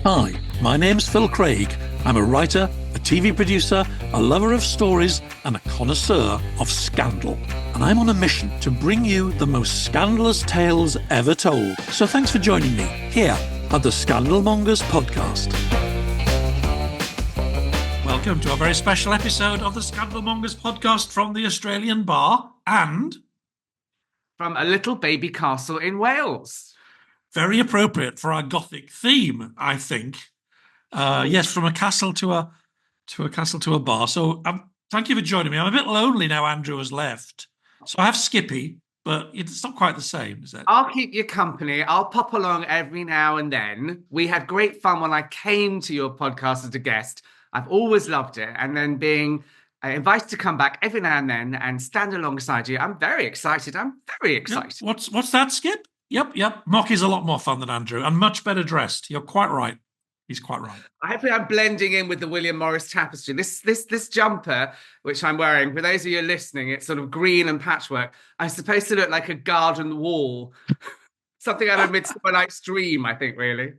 Hi, my name's Phil Craig. I'm a writer, a TV producer, a lover of stories, and a connoisseur of scandal. And I'm on a mission to bring you the most scandalous tales ever told. So thanks for joining me here at the Scandalmongers podcast. Welcome to a very special episode of the Scandalmongers podcast from the Australian Bar and from a little baby castle in Wales. Very appropriate for our Gothic theme, I think. Yes, from a castle to a castle to a bar. So thank you for joining me. I'm a bit lonely now Andrew has left. So I have Skippy, but it's not quite the same, is it? I'll keep you company. I'll pop along every now and then. We had great fun when I came to your podcast as a guest. I've always loved it. And then being invited to come back every now and then and stand alongside you, I'm very excited. Yep. What's that, Skip? Yep. Mock is a lot more fun than Andrew and much better dressed. You're quite right. He's quite right. Hopefully I'm blending in with the William Morris tapestry. This jumper, which I'm wearing, for those of you listening, it's sort of green and patchwork. I'm supposed to look like a garden wall. Something out of Midsummer Night's Dream, I think, really.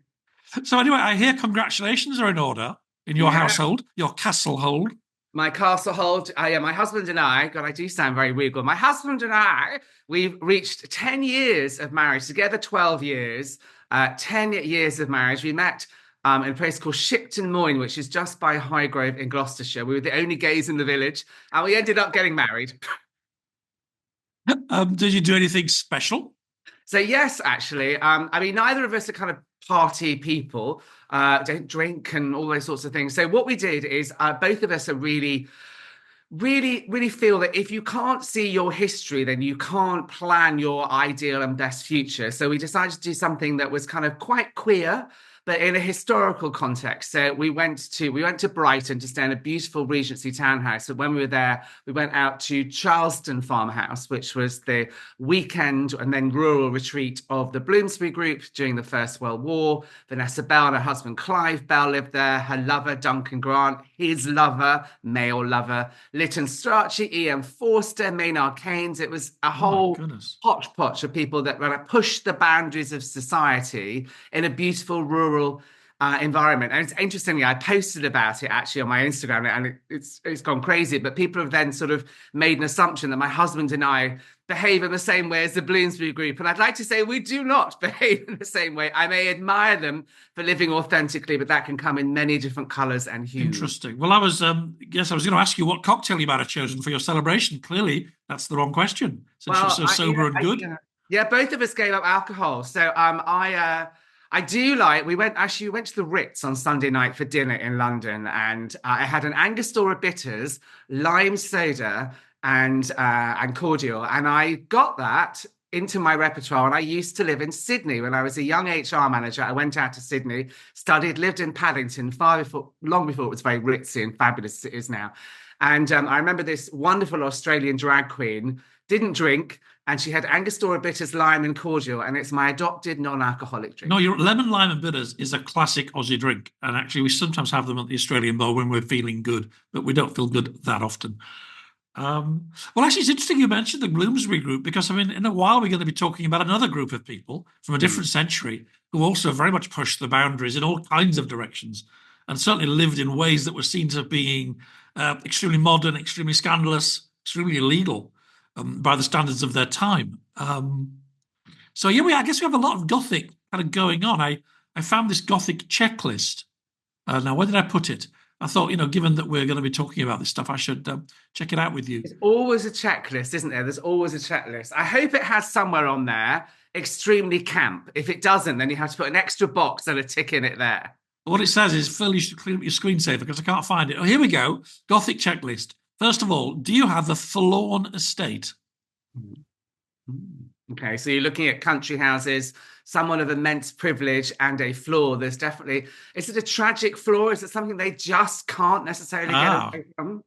So anyway, I hear congratulations are in order in your household, your castle hold. My castle hold, my husband and I, God, I do sound very regal. My husband and I, we've reached 10 years of marriage, together 12 years, 10 years of marriage. We met in a place called Shipton Moyne, which is just by Highgrove in Gloucestershire. We were the only gays in the village, and we ended up getting married. Did you do anything special? So yes, actually. Neither of us are kind of party people, don't drink and all those sorts of things. So what we did is both of us are really feel that if you can't see your history, then you can't plan your ideal and best future. So we decided to do something that was kind of quite queer, but in a historical context. So we went to Brighton to stay in a beautiful Regency townhouse. So when we were there, we went out to Charleston Farmhouse, which was the weekend and then rural retreat of the Bloomsbury Group during the First World War. Vanessa Bell and her husband Clive Bell lived there. Her lover, Duncan Grant, his lover, male lover, Lytton Strachey, E.M. Forster, Maynard Keynes. It was a whole hodgepodge of people that pushed the boundaries of society in a beautiful rural environment. And it's interestingly, I posted about it actually on my Instagram, and it's gone crazy. But people have then sort of made an assumption that my husband and I behave in the same way as the Bloomsbury Group. And I'd like to say we do not behave in the same way. I may admire them for living authentically, but that can come in many different colours and hues. Interesting. Well, I was going to ask you what cocktail you might have chosen for your celebration. Clearly, that's the wrong question, since you're so sober and good. Yeah, both of us gave up alcohol. So I do we went to the Ritz on Sunday night for dinner in London, and I had an Angostura bitters, lime soda, and cordial, and I got that into my repertoire. And I used to live in Sydney when I was a young HR manager. I went out to Sydney, studied, lived in Paddington long before it was very ritzy and fabulous as it is now. And I remember this wonderful Australian drag queen didn't drink, and she had Angostura bitters, lime, and cordial, and it's my adopted non-alcoholic drink. No, your lemon, lime, and bitters is a classic Aussie drink, and actually we sometimes have them at the Australian Bar when we're feeling good, but we don't feel good that often. Well, actually, it's interesting you mentioned the Bloomsbury Group, because in a while we're going to be talking about another group of people from a different century who also very much pushed the boundaries in all kinds of directions, and certainly lived in ways that were seen to being extremely modern, extremely scandalous, extremely illegal. By the standards of their time. I guess we have a lot of Gothic kind of going on. I found this Gothic checklist. Now, where did I put it? I thought, given that we're going to be talking about this stuff, I should check it out with you. There's always a checklist, isn't there? There's always a checklist. I hope it has somewhere on there, extremely camp. If it doesn't, then you have to put an extra box and a tick in it there. What it says is, Phil, you should clean up your screensaver because I can't find it. Oh, here we go. Gothic checklist. First of all, do you have the forlorn estate? Okay, so you're looking at country houses, someone of immense privilege and a flaw. There's definitely, is it a tragic flaw? Is it something they just can't necessarily get away from?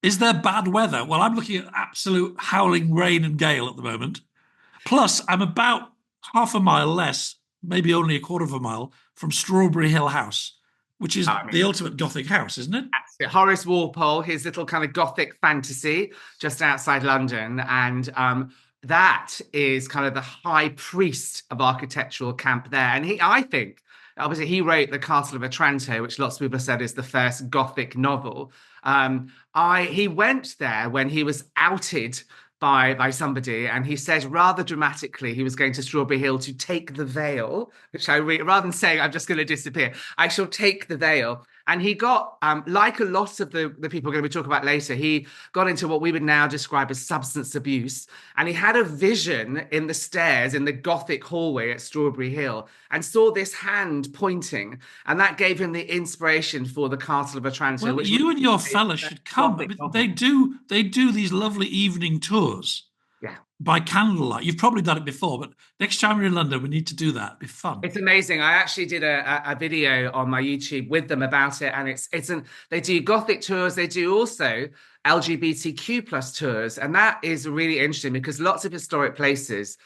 Is there bad weather? Well, I'm looking at absolute howling rain and gale at the moment. Plus, I'm about half a mile less, maybe only a quarter of a mile, from Strawberry Hill House, which is the ultimate Gothic house, isn't it? Absolutely. Horace Walpole, his little kind of Gothic fantasy just outside London. And that is kind of the high priest of architectural camp there. And I think obviously he wrote The Castle of Otranto, which lots of people have said is the first Gothic novel. He went there when he was outed by somebody, and he said rather dramatically he was going to Strawberry Hill to take the veil, which rather than saying I'm just going to disappear, I shall take the veil. And he got, like a lot of the people we're going to be talking about later, he got into what we would now describe as substance abuse. And he had a vision in the stairs in the Gothic hallway at Strawberry Hill and saw this hand pointing. And that gave him the inspiration for the Castle of Otranto. Well, which you and your fella should come. I mean, they do these lovely evening tours. Yeah. By candlelight. You've probably done it before, but next time you're in London, we need to do that. It'd be fun. It's amazing. I actually did a video on my YouTube with them about it, and they do Gothic tours. They do also LGBTQ plus tours, and that is really interesting because lots of historic places,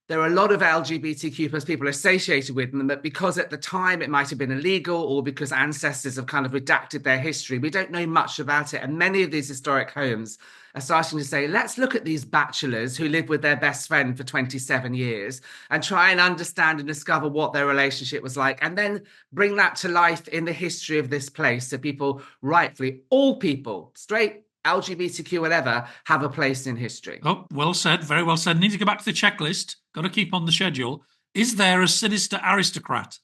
there are a lot of LGBTQ plus people associated with them, but because at the time it might have been illegal or because ancestors have kind of redacted their history, we don't know much about it. And many of these historic homes are starting to say, let's look at these bachelors who live with their best friend for 27 years and try and understand and discover what their relationship was like, and then bring that to life in the history of this place. So people, rightfully, all people, straight, LGBTQ, whatever, have a place in history. Oh, well said. Very well said. Need to go back to the checklist. Got to keep on the schedule. Is there a sinister aristocrat?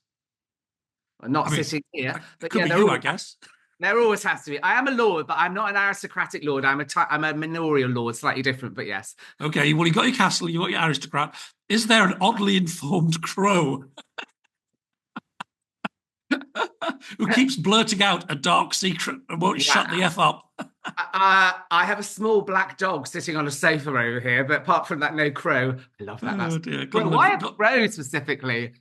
Well, not sitting here. But could be you, I guess. There always has to be. I am a lord, but I'm not an aristocratic lord. I'm a manorial lord, slightly different, but yes. Okay, well, you got your castle, you got your aristocrat. Is there an oddly informed crow who keeps blurting out a dark secret and won't shut the F up? I have a small black dog sitting on a sofa over here, but apart from that, no crow. I love that. Oh, dear. Well, why a crow specifically?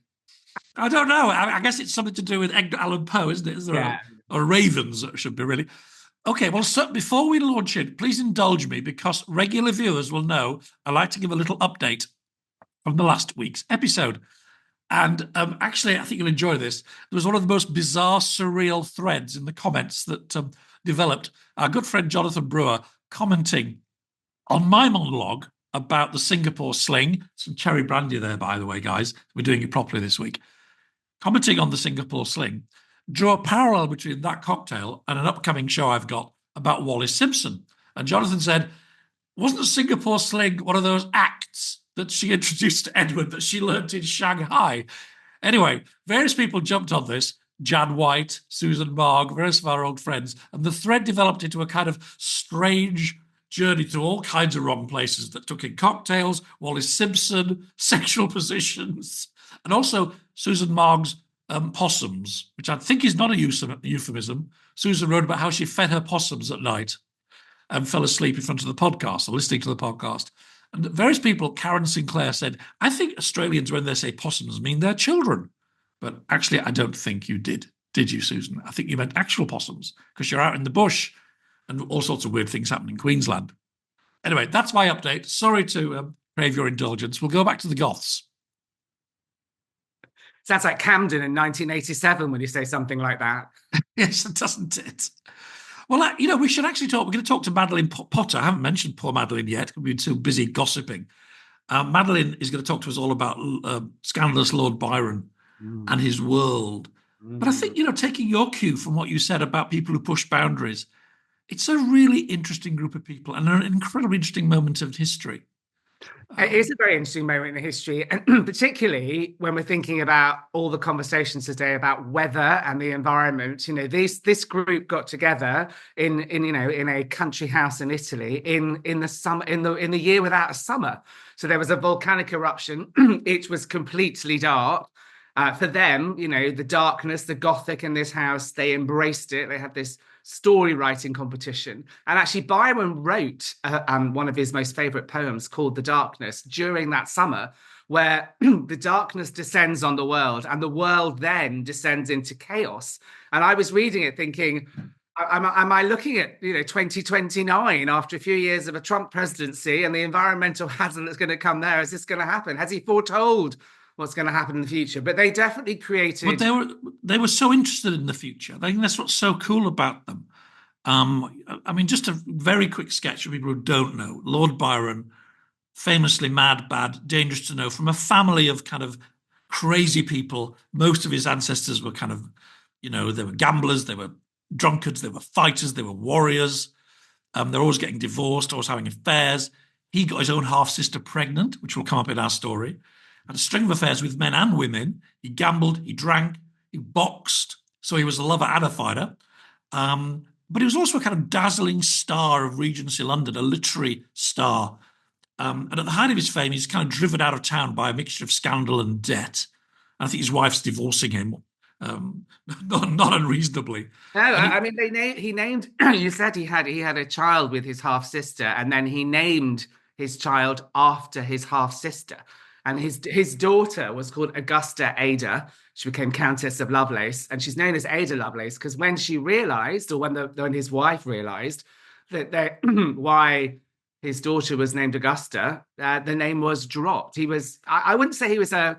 I don't know. I guess it's something to do with Edgar Allan Poe, isn't it? Is there or ravens, it should be really. Okay, well, so before we launch it, please indulge me because regular viewers will know I like to give a little update from the last week's episode. And actually, I think you'll enjoy this. There was one of the most bizarre, surreal threads in the comments that developed. Our good friend Jonathan Brewer commenting on my monologue about the Singapore sling. Some cherry brandy there, by the way, guys. We're doing it properly this week. Commenting on the Singapore sling, drew a parallel between that cocktail and an upcoming show I've got about Wallis Simpson. And Jonathan said, wasn't the Singapore sling one of those acts that she introduced to Edward that she learnt in Shanghai? Anyway, various people jumped on this. Jan White, Susan Marg, various of our old friends. And the thread developed into a kind of strange journey to all kinds of wrong places that took in cocktails, Wallis Simpson, sexual positions, and also Susan Marg's possums, which I think is not a euphemism. Susan wrote about how she fed her possums at night and fell asleep in front of the podcast or listening to the podcast. And various people, Karen Sinclair said, I think Australians, when they say possums, mean their children. But actually, I don't think you did you, Susan? I think you meant actual possums because you're out in the bush and all sorts of weird things happen in Queensland. Anyway, that's my update. Sorry to crave your indulgence. We'll go back to the Goths. Sounds like Camden in 1987 when you say something like that. Yes, doesn't it? Well, we should actually talk. We're going to talk to Madeline Potter. I haven't mentioned poor Madeline yet. We've been too busy gossiping. Madeline is going to talk to us all about scandalous Lord Byron and his world. But I think, taking your cue from what you said about people who push boundaries, it's a really interesting group of people and an incredibly interesting moment of history. It is a very interesting moment in history, and particularly when we're thinking about all the conversations today about weather and the environment. This group got together in a country house in Italy in the summer in the year without a summer. So there was a volcanic eruption. It was completely dark. For them, the darkness, the Gothic in this house, they embraced it. They had this story writing competition. And actually, Byron wrote one of his most favorite poems called The Darkness during that summer, where the darkness descends on the world and the world then descends into chaos. And I was reading it thinking, am I looking at 2029 after a few years of a Trump presidency and the environmental hazard that's going to come there? Is this going to happen? Has he foretold what's going to happen in the future? But they definitely created. But they were so interested in the future. I think that's what's so cool about them. Just a very quick sketch for people who don't know. Lord Byron, famously mad, bad, dangerous to know, from a family of kind of crazy people. Most of his ancestors were kind of, they were gamblers, they were drunkards, they were fighters, they were warriors. They're always getting divorced, always having affairs. He got his own half sister pregnant, which will come up in our story. Had a string of affairs with men and women. He gambled, he drank, he boxed. So he was a lover and a fighter. But he was also a kind of dazzling star of Regency London, a literary star. And at the height of his fame, he's kind of driven out of town by a mixture of scandal and debt. And I think his wife's divorcing him, not unreasonably. No, I mean he named. You said he had a child with his half sister, and then he named his child after his half sister. And his daughter was called Augusta Ada. She became Countess of Lovelace, and she's known as Ada Lovelace because when she realised, or when his wife realised that why his daughter was named Augusta, the name was dropped. He was, I wouldn't say he was a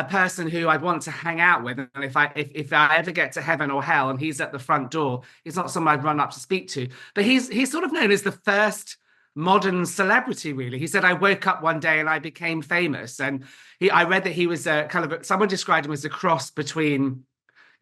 person who I'd want to hang out with. And if I ever get to heaven or hell and he's at the front door, he's not someone I'd run up to speak to. But he's sort of known as the first modern celebrity, really. He said, I woke up one day and I became famous. And I read that he was someone described him as a cross between,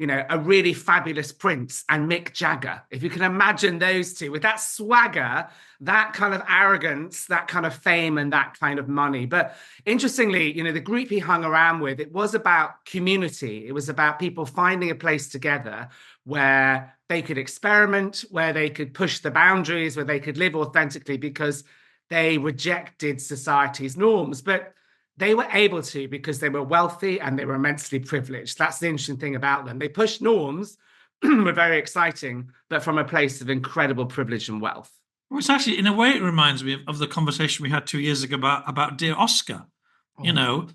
a really fabulous Prince and Mick Jagger. If you can imagine those two with that swagger, that kind of arrogance, that kind of fame and that kind of money. But interestingly, the group he hung around with, it was about community. It was about people finding a place together where they could experiment, where they could push the boundaries, where they could live authentically because they rejected society's norms. But they were able to because they were wealthy and they were immensely privileged. That's the interesting thing about them. They pushed norms, were very exciting, but from a place of incredible privilege and wealth. Well, it's actually, in a way, it reminds me of the conversation we had 2 years ago about Dear Oscar.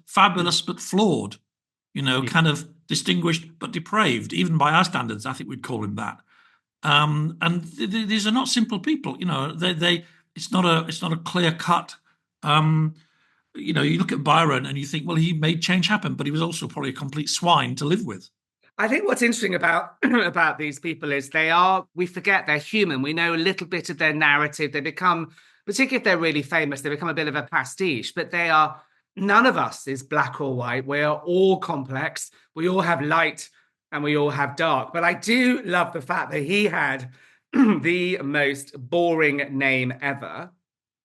Fabulous but flawed, kind of distinguished but depraved, even by our standards. I think we'd call him that. And these are not simple people. It's not a clear cut. You look at Byron and you think, well, he made change happen, but he was also probably a complete swine to live with. I think what's interesting about these people is we forget they're human. We know a little bit of their narrative. They become, particularly if they're really famous, they become a bit of a pastiche, but none of us is black or white. We are all complex. We all have light and we all have dark. But I do love the fact that he had the most boring name ever.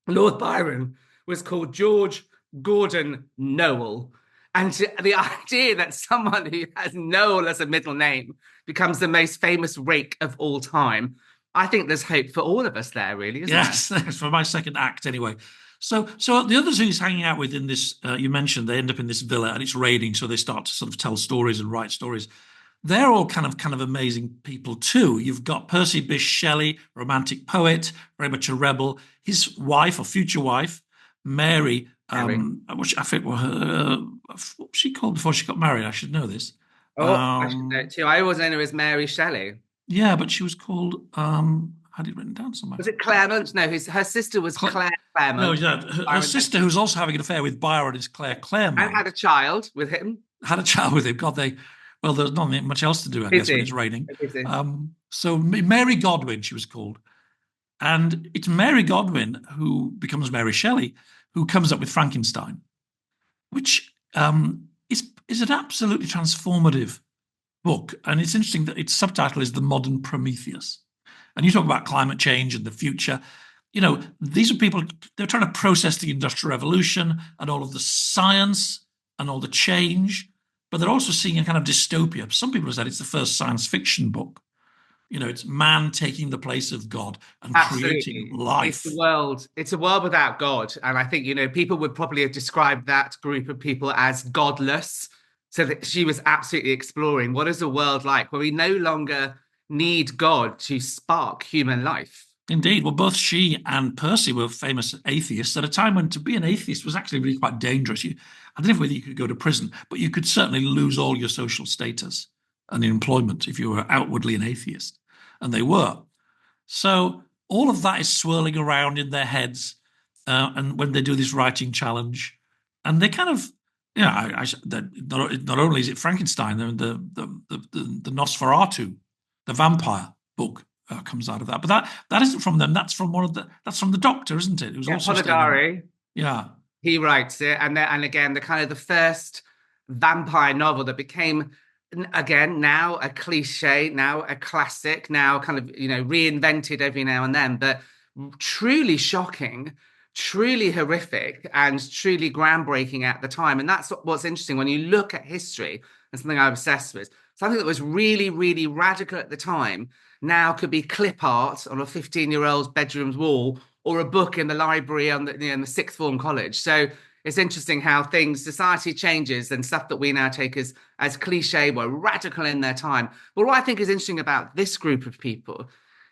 Lord Byron was called George Gordon Noel. And the idea that someone who has Noel as a middle name becomes the most famous rake of all time, I think there's hope for all of us there, really, isn't yes, there? Yes, for my second act, anyway. So the others who he's hanging out with in this, you mentioned, they end up in this villa and it's raining, so they start to sort of tell stories and write stories. They're all kind of amazing people too. You've got Percy Bysshe Shelley, romantic poet, very much a rebel. His wife or future wife, Mary. Which I think what was she called before she got married? I should know this. I should know too. I always know her as Mary Shelley. Yeah, but she was called. I had it written down somewhere. Was it Claremont? No, her sister was Claire Claremont. No, yeah, her sister, who's also having an affair with Byron, is Claire Claremont. And had a child with him. God, there's not much else to do, I guess, when it's raining. So Mary Godwin, she was called, and it's Mary Godwin who becomes Mary Shelley, who comes up with Frankenstein, which is an absolutely transformative book. And it's interesting that its subtitle is The Modern Prometheus. And you talk about climate change and the future. These are people, they're trying to process the Industrial Revolution and all of the science and all the change, but they're also seeing a kind of dystopia. Some people have said it's the first science fiction book. It's man taking the place of God and creating life. It's a world without God. And I think, people would probably have described that group of people as godless. So that she was absolutely exploring what is a world like where we no longer need God to spark human life. Indeed. Well, both she and Percy were famous atheists at a time when to be an atheist was actually really quite dangerous. I don't know whether you could go to prison, but you could certainly lose all your social status and employment if you were outwardly an atheist. And they were. So all of that is swirling around in their heads, and when they do this writing challenge, and they kind of, not only is it Frankenstein, the Nosferatu, the vampire book comes out of that, but that isn't from them. That's from that's from the Doctor, isn't it? It was also Polidori. Yeah, he writes it, and again the kind of the first vampire novel that became, again, now a cliche, now a classic, now kind of, reinvented every now and then, but truly shocking, truly horrific, and truly groundbreaking at the time. And that's what's interesting when you look at history, and something I'm obsessed with. Something that was really, really radical at the time now could be clip art on a 15-year-old's bedroom's wall, or a book in the library in the sixth form college. So it's interesting how society changes, and stuff that we now take as cliche were radical in their time. But what I think is interesting about this group of people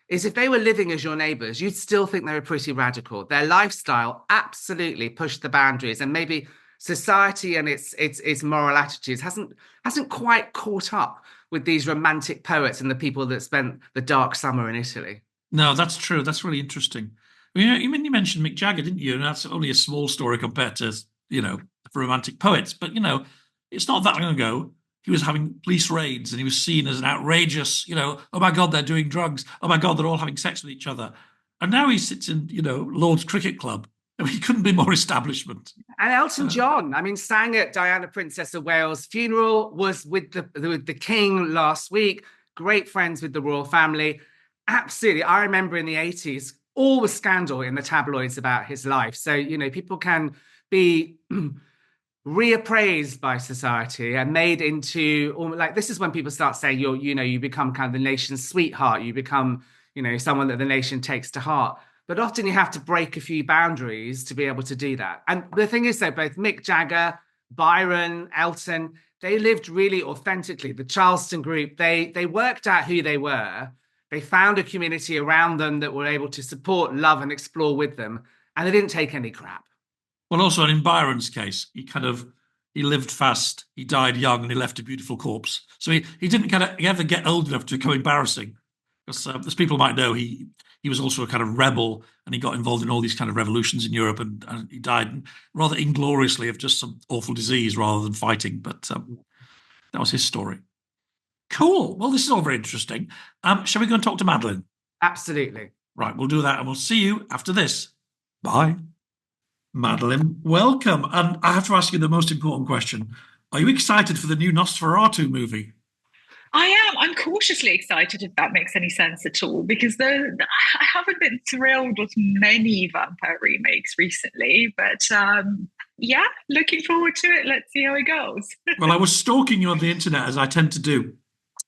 is, if they were living as your neighbors, you'd still think they were pretty radical. Their lifestyle absolutely pushed the boundaries, and maybe society and its moral attitudes hasn't quite caught up with these romantic poets and the people that spent the dark summer in Italy. No, that's true. That's really interesting. You mentioned Mick Jagger, didn't you? And that's only a small story compared to, for romantic poets. But, it's not that long ago. He was having police raids, and he was seen as an outrageous, oh my God, they're doing drugs. Oh my God, they're all having sex with each other. And now he sits in, Lord's Cricket Club. I mean, he couldn't be more establishment. And Elton John, sang at Diana, Princess of Wales' funeral, was with the King last week, great friends with the royal family. Absolutely. I remember in the 80s, all the scandal in the tabloids about his life. So, people can be reappraised by society and made into, this is when people start saying you become kind of the nation's sweetheart. You become, someone that the nation takes to heart. But often you have to break a few boundaries to be able to do that. And the thing is, though, both Mick Jagger, Byron, Elton, they lived really authentically. The Charleston group, they worked out who they were. They found a community around them that were able to support, love, and explore with them. And they didn't take any crap. Well, also in Byron's case, he lived fast, he died young, and he left a beautiful corpse. So he didn't ever get old enough to become embarrassing. Because as people might know, he was also a kind of rebel, and he got involved in all these kind of revolutions in Europe, and he died rather ingloriously of just some awful disease rather than fighting. But that was his story. Cool. Well, this is all very interesting. Shall we go and talk to Madeleine? Absolutely. Right, we'll do that, and we'll see you after this. Bye. Madeleine, welcome. And I have to ask you the most important question. Are you excited for the new Nosferatu movie? I am. I'm cautiously excited, if that makes any sense at all, because I haven't been thrilled with many vampire remakes recently. But looking forward to it. Let's see how it goes. Well, I was stalking you on the internet, as I tend to do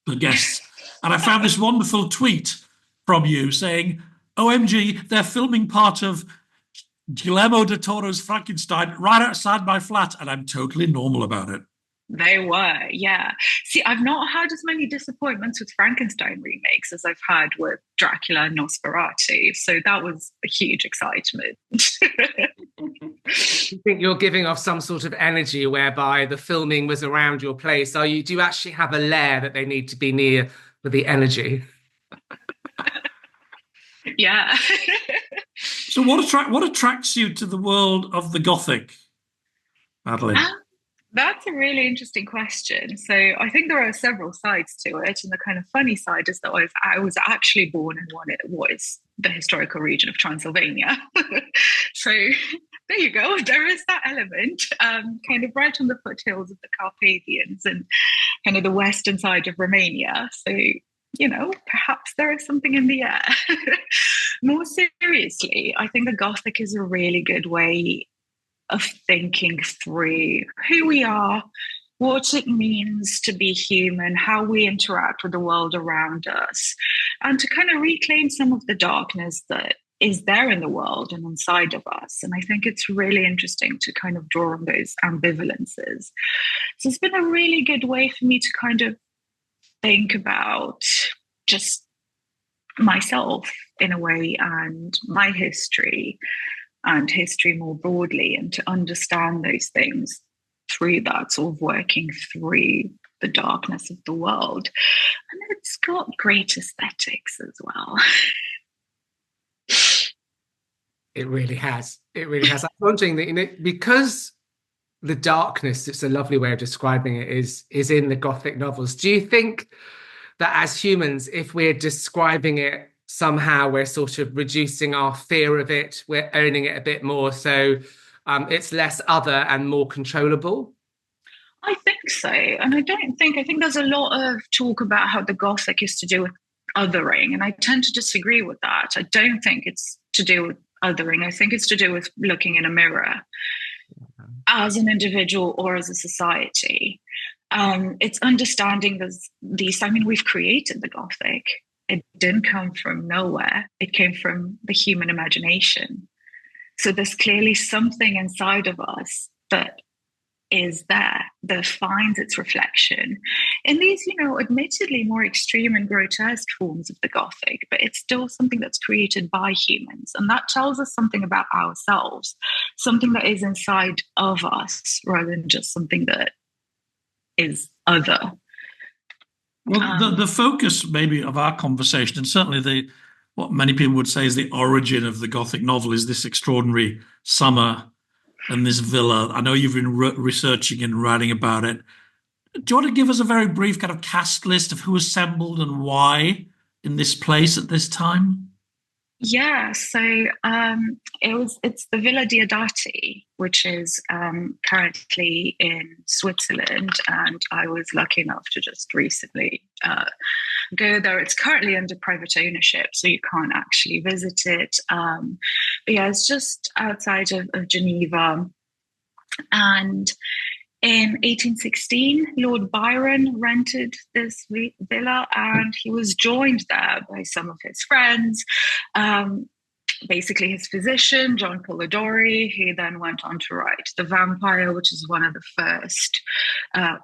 for guests, and I found this wonderful tweet from you saying, OMG, they're filming part of Guillermo del Toro's Frankenstein right outside my flat, and I'm totally normal about it. They were, yeah. See, I've not had as many disappointments with Frankenstein remakes as I've had with Dracula and Nosferatu. So that was a huge excitement. You think you're giving off some sort of energy whereby the filming was around your place? Do you actually have a lair that they need to be near for the energy? Yeah. So what attracts you to the world of the Gothic, Madeleine? That's a really interesting question. So I think there are several sides to it. And the kind of funny side is that I was actually born in what is the historical region of Transylvania. So there you go. There is that element, kind of right on the foothills of the Carpathians and kind of the western side of Romania. So, perhaps there is something in the air. More seriously, I think the Gothic is a really good way of thinking through who we are, what it means to be human, how we interact with the world around us, and to kind of reclaim some of the darkness that is there in the world and inside of us. And I think it's really interesting to kind of draw on those ambivalences. So it's been a really good way for me to kind of think about just myself in a way, and my history and history more broadly, and to understand those things through that sort of working through the darkness of the world. And it's got great aesthetics as well. It really has. It really has. I'm wondering that, because the darkness, it's a lovely way of describing it, is in the Gothic novels. Do you think that as humans, if we're describing it somehow, we're sort of reducing our fear of it, we're owning it a bit more, so it's less other and more controllable? I think so. And I think there's a lot of talk about how the Gothic is to do with othering. And I tend to disagree with that. I don't think it's to do with othering. I think it's to do with looking in a mirror as an individual or as a society. It's understanding these, I mean, we've created the Gothic. It didn't come from nowhere. It came from the human imagination. So there's clearly something inside of us that is there, that finds its reflection in these, admittedly more extreme and grotesque forms of the Gothic, but it's still something that's created by humans. And that tells us something about ourselves, something that is inside of us rather than just something that is other. Well, the focus maybe of our conversation, and certainly what many people would say is the origin of the Gothic novel, is this extraordinary summer and this villa. I know you've been researching and writing about it. Do you want to give us a very brief kind of cast list of who assembled and why in this place at this time? Yeah, so it's the Villa Diodati, which is currently in Switzerland, and I was lucky enough to just recently go there. It's currently under private ownership, so you can't actually visit it. But yeah, it's just outside of Geneva, and in 1816, Lord Byron rented this villa, and he was joined there by some of his friends. Basically his physician, John Polidori, who then went on to write The Vampire, which is one of the first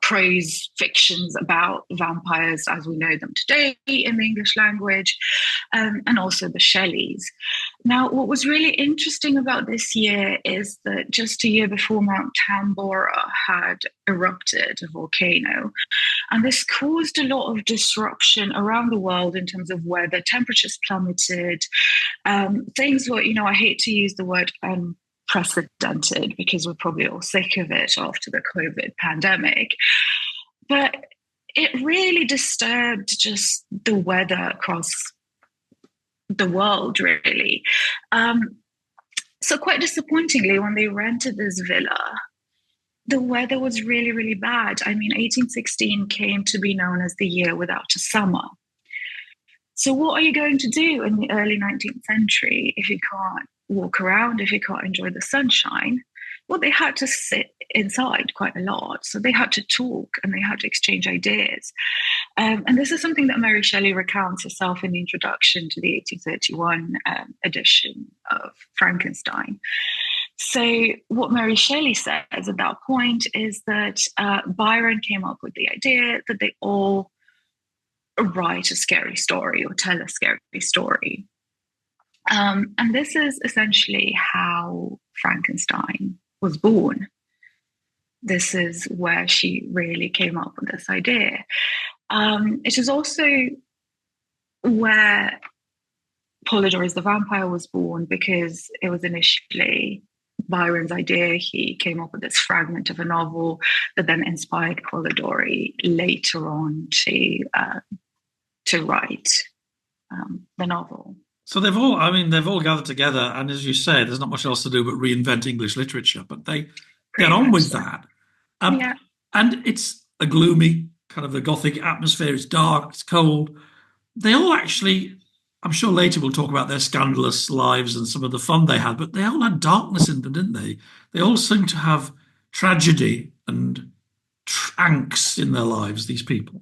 prose fictions about vampires as we know them today in the English language, and also the Shelleys. Now, what was really interesting about this year is that just a year before Mount Tambora had erupted, a volcano, and this caused a lot of disruption around the world in terms of weather. Temperatures plummeted. Things were, I hate to use the word unprecedented because we're probably all sick of it after the COVID pandemic. But it really disturbed just the weather across the world, really. So quite disappointingly, when they rented this villa, the weather was really, really bad. I mean, 1816 came to be known as the year without a summer. So what are you going to do in the early 19th century if you can't walk around, if you can't enjoy the sunshine? Well, they had to sit inside quite a lot. So they had to talk and they had to exchange ideas. And this is something that Mary Shelley recounts herself in the introduction to the 1831 edition of Frankenstein. So what Mary Shelley says at that point is that Byron came up with the idea that they all write a scary story or tell a scary story. And this is essentially how Frankenstein was born. This is where she really came up with this idea. It is also where Polidori's The Vampire was born, because it was initially Byron's idea. He came up with this fragment of a novel that then inspired Polidori later on to write the novel. So they've all gathered together, and as you say, there's not much else to do but reinvent English literature, but they get on with that. Yeah. And it's a gloomy kind of a Gothic atmosphere. It's dark, it's cold. They all actually, I'm sure later we'll talk about their scandalous lives and some of the fun they had, but they all had darkness in them, didn't they? They all seem to have tragedy and angst in their lives, these people.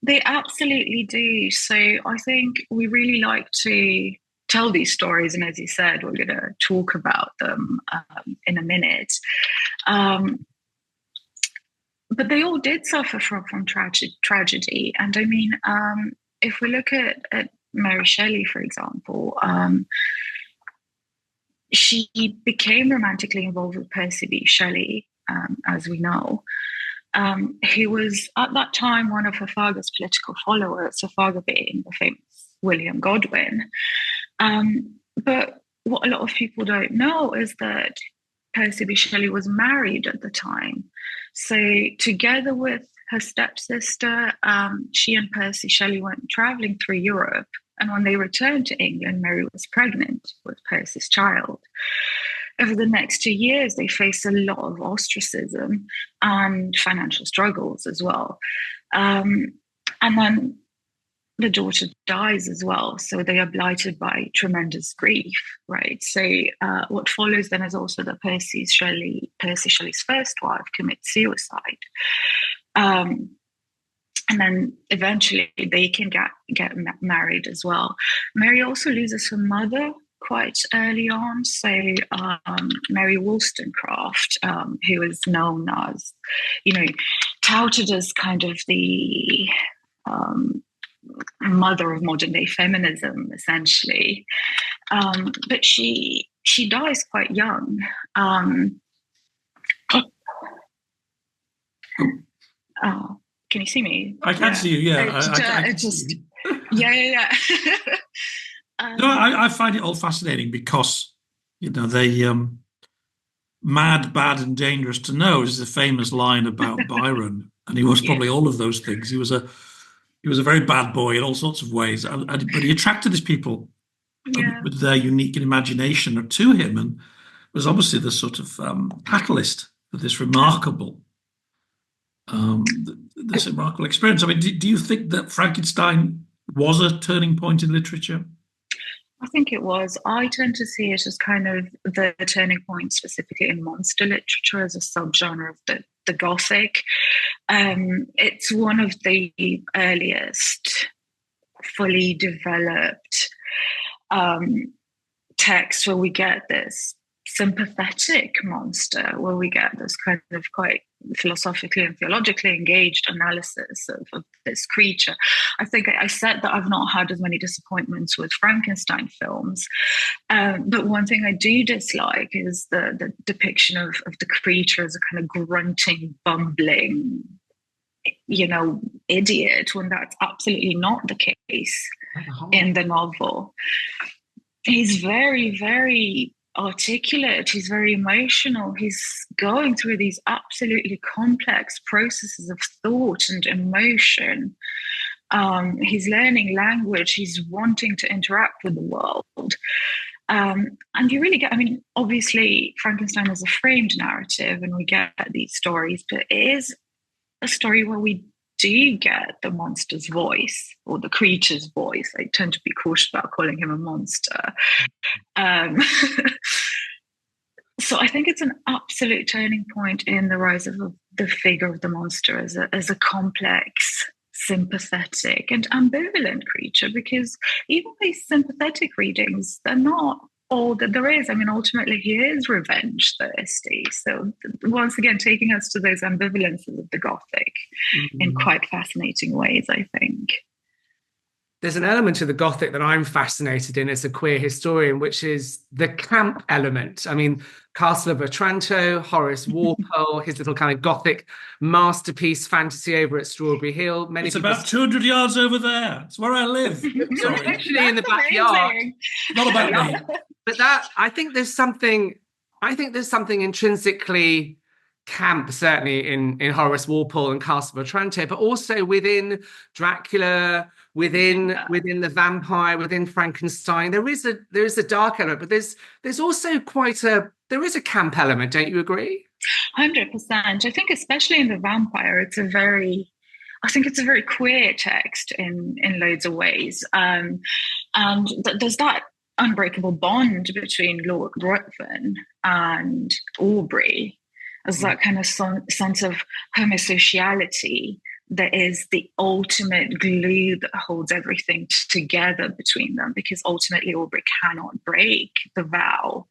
They absolutely do. So I think we really like to tell these stories. And as you said, we're going to talk about them in a minute. But they all did suffer from tragedy. And I mean, if we look at Mary Shelley, for example, she became romantically involved with Percy B. Shelley, as we know, who was at that time one of Trafalgar's political followers, Trafalgar being the famous William Godwin. But what a lot of people don't know is that Percy B. Shelley was married at the time. So together with her stepsister, she and Percy Shelley went traveling through Europe. And when they returned to England, Mary was pregnant with Percy's child. over the next 2 years, they face a lot of ostracism and financial struggles as well. And then the daughter dies as well, so they are blighted by tremendous grief, right? So what follows then is also that Percy Shelley's first wife commits suicide, and then eventually they can get married as well. Mary also loses her mother quite early on. So Mary Wollstonecraft, who is known as, touted as kind of the mother of modern day feminism, essentially, but she dies quite young. Can you see me? I can see you. Yeah, I just yeah. No, I find it all fascinating because they mad, bad, and dangerous to know is a famous line about Byron, and he was probably all of those things. He was a very bad boy in all sorts of ways, but he attracted these people with their unique imagination to him, and was obviously the sort of catalyst for this remarkable experience. I mean, do you think that Frankenstein was a turning point in literature? I think it was. I tend to see it as kind of the turning point specifically in monster literature as a subgenre of the Gothic. It's one of the earliest fully developed texts where we get this sympathetic monster, where we get this kind of quite philosophically and theologically engaged analysis of this creature. I think I said that I've not had as many disappointments with Frankenstein films, but one thing I do dislike is the depiction of the creature as a kind of grunting, bumbling, idiot, when that's absolutely not the case in the novel. He's very, very articulate, he's very emotional, he's going through these absolutely complex processes of thought and emotion. He's learning language, he's wanting to interact with the world. And you really get, obviously Frankenstein is a framed narrative and we get these stories, but it is a story where we do get the monster's voice or the creature's voice. I tend to be cautious about calling him a monster. So I think it's an absolute turning point in the rise of the figure of the monster as a complex, sympathetic and ambivalent creature, because even these sympathetic readings, they're not all that there is. Ultimately he is revenge thirsty. So once again, taking us to those ambivalences of the Gothic in quite fascinating ways, I think. There's an element to the Gothic that I'm fascinated in as a queer historian, which is the camp element. Castle of Otranto, Horace Walpole, his little kind of Gothic masterpiece fantasy over at Strawberry Hill. It's about 200 yards over there. It's where I live. Sorry. Actually in the backyard. Not about me. But I think there's something intrinsically camp, certainly in Horace Walpole and Castle of Otranto, but also within Dracula, within the vampire, within Frankenstein. There is a dark element, but there's also there is a camp element. Don't you agree? 100%. I think especially in the vampire, it's a very queer text in loads of ways. And there's that unbreakable bond between Lord Ruthven and Aubrey as that kind of sense of homosociality that is the ultimate glue that holds everything together between them, because ultimately Aubrey cannot break the vow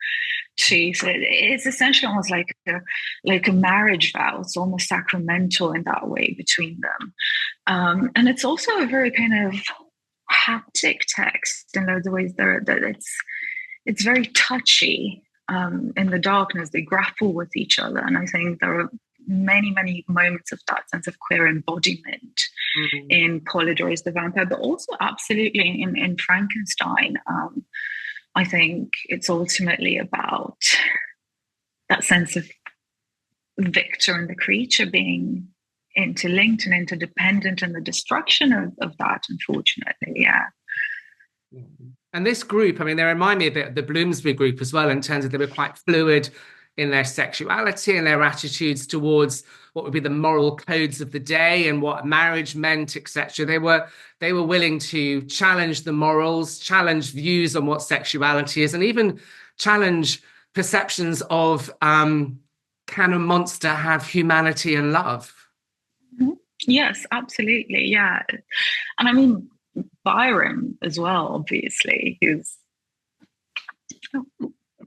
to. So it's essentially almost like a marriage vow. It's almost sacramental in that way between them. And it's also a very kind of haptic text in loads of ways. That it's very touchy. In the darkness, they grapple with each other, and I think there are many, many moments of that sense of queer embodiment in Polydorus the vampire, but also absolutely in Frankenstein. I think it's ultimately about that sense of Victor and the creature being interlinked and interdependent, and the destruction of that, unfortunately. Yeah. And this group, I mean, they remind me a bit of the Bloomsbury group as well, in terms of they were quite fluid in their sexuality and their attitudes towards what would be the moral codes of the day and what marriage meant, etc. They were willing to challenge the morals, challenge views on what sexuality is, and even challenge perceptions of can a monster have humanity and love? Yes, absolutely. Yeah. And I mean, Byron as well, obviously, who's.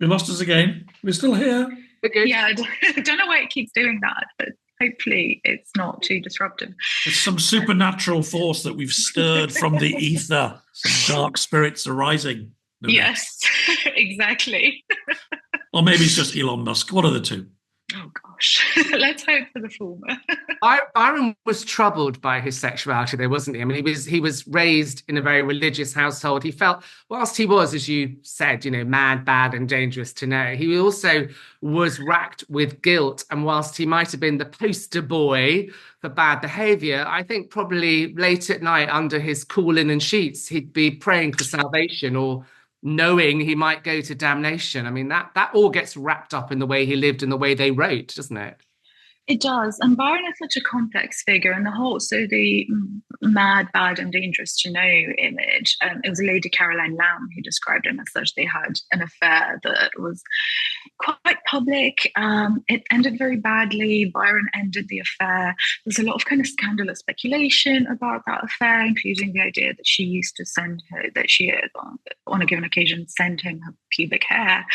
We lost us again. We're still here. Yeah, I don't know why it keeps doing that, but hopefully it's not too disruptive. It's some supernatural force that we've stirred from the ether. Some dark spirits arising. Yes, exactly. Or maybe it's just Elon Musk. What are the two? Oh gosh, let's hope for the former. Byron was troubled by his sexuality, though, wasn't he? I mean, he was raised in a very religious household. He felt, whilst he was, as you said, mad, bad, and dangerous to know, he also was racked with guilt. And whilst he might have been the poster boy for bad behaviour, I think probably late at night under his cool linen sheets, he'd be praying for salvation or knowing he might go to damnation. I mean, that all gets wrapped up in the way he lived and the way they wrote, doesn't it? It does. And Byron is such a complex figure. And the mad, bad, and dangerous to know image, it was Lady Caroline Lamb who described him as such. They had an affair that was quite public. It ended very badly. Byron ended the affair. There's a lot of kind of scandalous speculation about that affair, including the idea that she used to send her, that she had on a given occasion sent him her pubic hair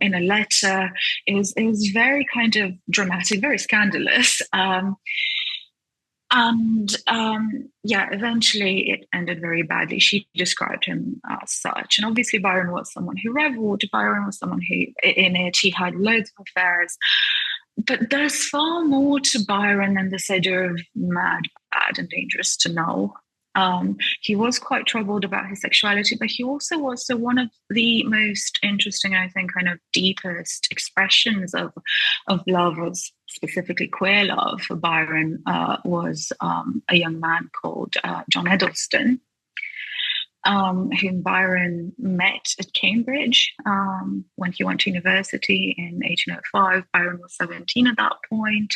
in a letter. It was very kind of dramatic, very scandalous. Eventually it ended very badly. She described him as such. And obviously Byron was someone who reveled. Byron was someone who, in it, he had loads of affairs. But there's far more to Byron than this idea of mad, bad, and dangerous to know. He was quite troubled about his sexuality, but he also was one of the most interesting, I think, kind of deepest expressions of love, was specifically queer love for Byron, was a young man called John Eddleston, whom Byron met at Cambridge when he went to university in 1805. Byron was 17 at that point.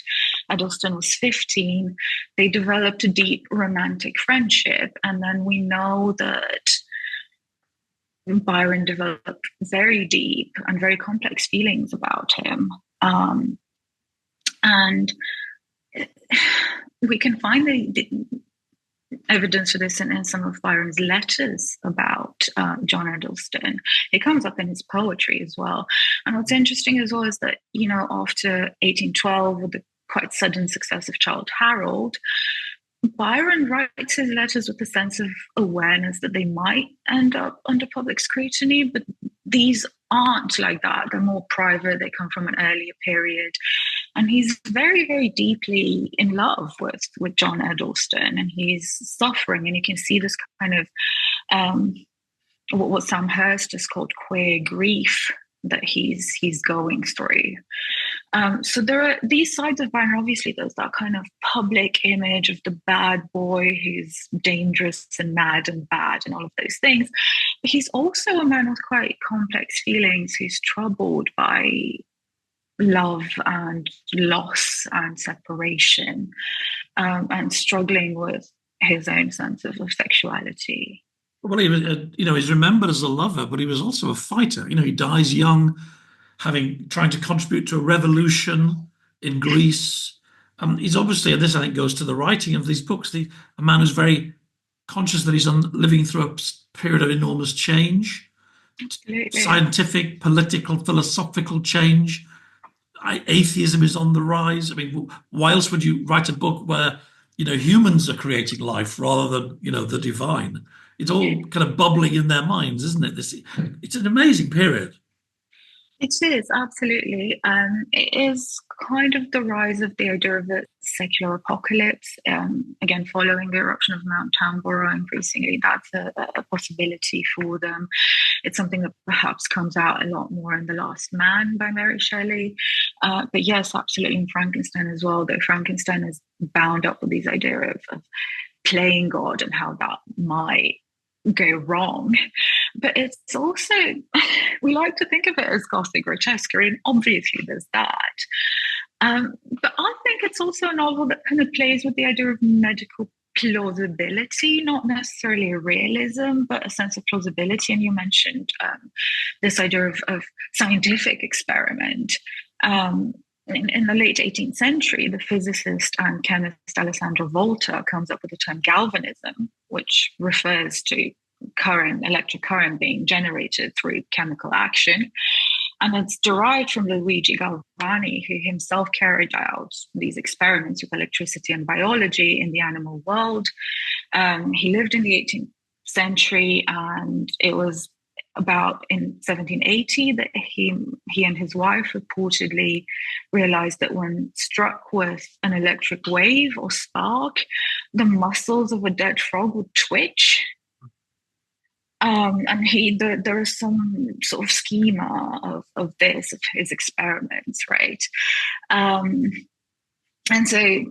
Eddleston was 15. They developed a deep romantic friendship. And then we know that Byron developed very deep and very complex feelings about him. And we can find the evidence for this in some of Byron's letters about John Eddleston. It comes up in his poetry as well. And what's interesting as well is that, after 1812, with the quite sudden success of Childe Harold, Byron writes his letters with a sense of awareness that they might end up under public scrutiny, but these aren't like that. They're more private. They come from an earlier period. And he's very, very deeply in love with John Eddleston, and he's suffering. And you can see this kind of what Sam Hurst has called queer grief that he's going through. So there are these sides of Byron. Obviously, there's that kind of public image of the bad boy who's dangerous and mad and bad and all of those things. But he's also a man with quite complex feelings, who's troubled by love and loss and separation, and struggling with his own sense of sexuality. Well, he was, he's remembered as a lover, but he was also a fighter. He dies young, trying to contribute to a revolution in Greece. He's obviously, and this I think goes to the writing of these books, a man who's very conscious that he's living through a period of enormous change. Absolutely. Scientific, political, philosophical change. Atheism is on the rise. I mean, why else would you write a book where, humans are creating life rather than, the divine? It's all kind of bubbling in their minds, isn't it? It's an amazing period. It is, absolutely. It is kind of the rise of the idea of the secular apocalypse. Again, following the eruption of Mount Tambora, increasingly, that's a possibility for them. It's something that perhaps comes out a lot more in The Last Man by Mary Shelley. But yes, absolutely in Frankenstein as well, though Frankenstein is bound up with this idea of playing God and how that might go wrong. But it's also, we like to think of it as Gothic grotesque, and obviously there's that. But I think it's also a novel that kind of plays with the idea of medical plausibility, not necessarily a realism, but a sense of plausibility. And you mentioned this idea of scientific experiment. In the late 18th century, the physicist and chemist Alessandro Volta comes up with the term galvanism, which refers to electric current being generated through chemical action. And it's derived from Luigi Galvani, who himself carried out these experiments with electricity and biology in the animal world. He lived in the 18th century, and it was about in 1780 that he and his wife reportedly realized that when struck with an electric wave or spark, the muscles of a dead frog would twitch. And there is some sort of schema of his experiments, right? And so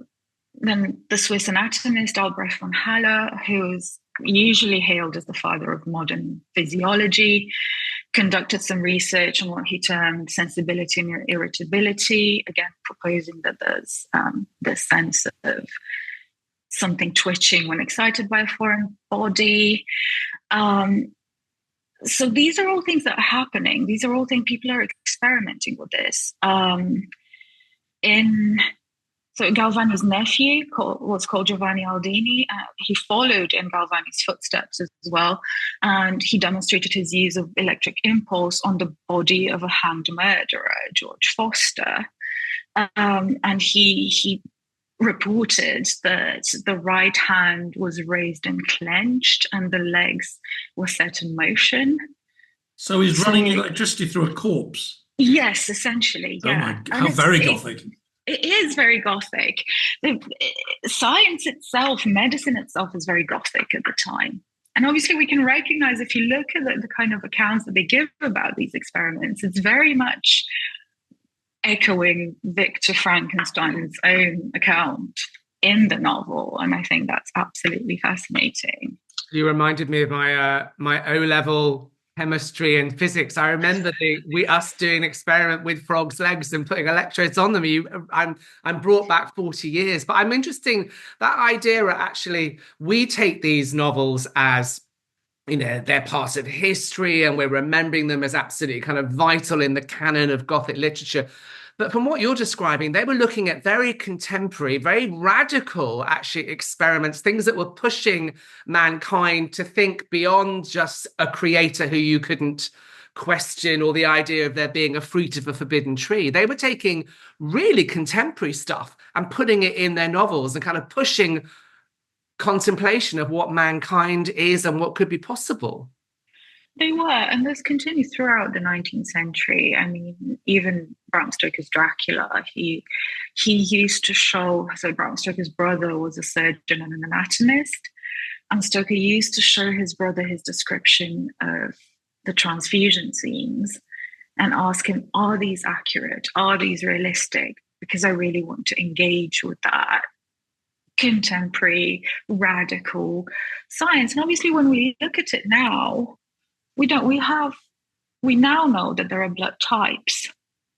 then the Swiss anatomist Albrecht von Haller, who is usually hailed as the father of modern physiology, conducted some research on what he termed sensibility and irritability, again proposing that there's this sense of something twitching when excited by a foreign body. So these are all things that are happening. These are all things people are experimenting with this. So Galvani's nephew was called Giovanni Aldini. He followed in Galvani's footsteps as well, and he demonstrated his use of electric impulse on the body of a hanged murderer, George Foster. And he reported that the right hand was raised and clenched and the legs were set in motion. So he's running electricity through a corpse? Yes, essentially, yeah. Oh my God, how very Gothic. It is very Gothic. Science itself, medicine itself is very Gothic at the time. And obviously we can recognize, if you look at the kind of accounts that they give about these experiments, it's very much echoing Victor Frankenstein's own account in the novel. And I think that's absolutely fascinating. You reminded me of my O-level chemistry and physics. I remember us doing an experiment with frogs' legs and putting electrodes on them. I'm brought back 40 years. But I'm interested, that idea actually, we take these novels as, they're part of history and we're remembering them as absolutely kind of vital in the canon of Gothic literature. But from what you're describing, they were looking at very contemporary, very radical, actually, experiments, things that were pushing mankind to think beyond just a creator who you couldn't question, or the idea of there being a fruit of a forbidden tree. They were taking really contemporary stuff and putting it in their novels and kind of pushing contemplation of what mankind is and what could be possible. They were, and this continued throughout the 19th century. I mean, even Bram Stoker's Dracula, he used to show, so Bram Stoker's brother was a surgeon and an anatomist, and Stoker used to show his brother his description of the transfusion scenes and ask him, are these accurate? Are these realistic? Because I really want to engage with that contemporary, radical science. And obviously when we look at it now, we now know that there are blood types.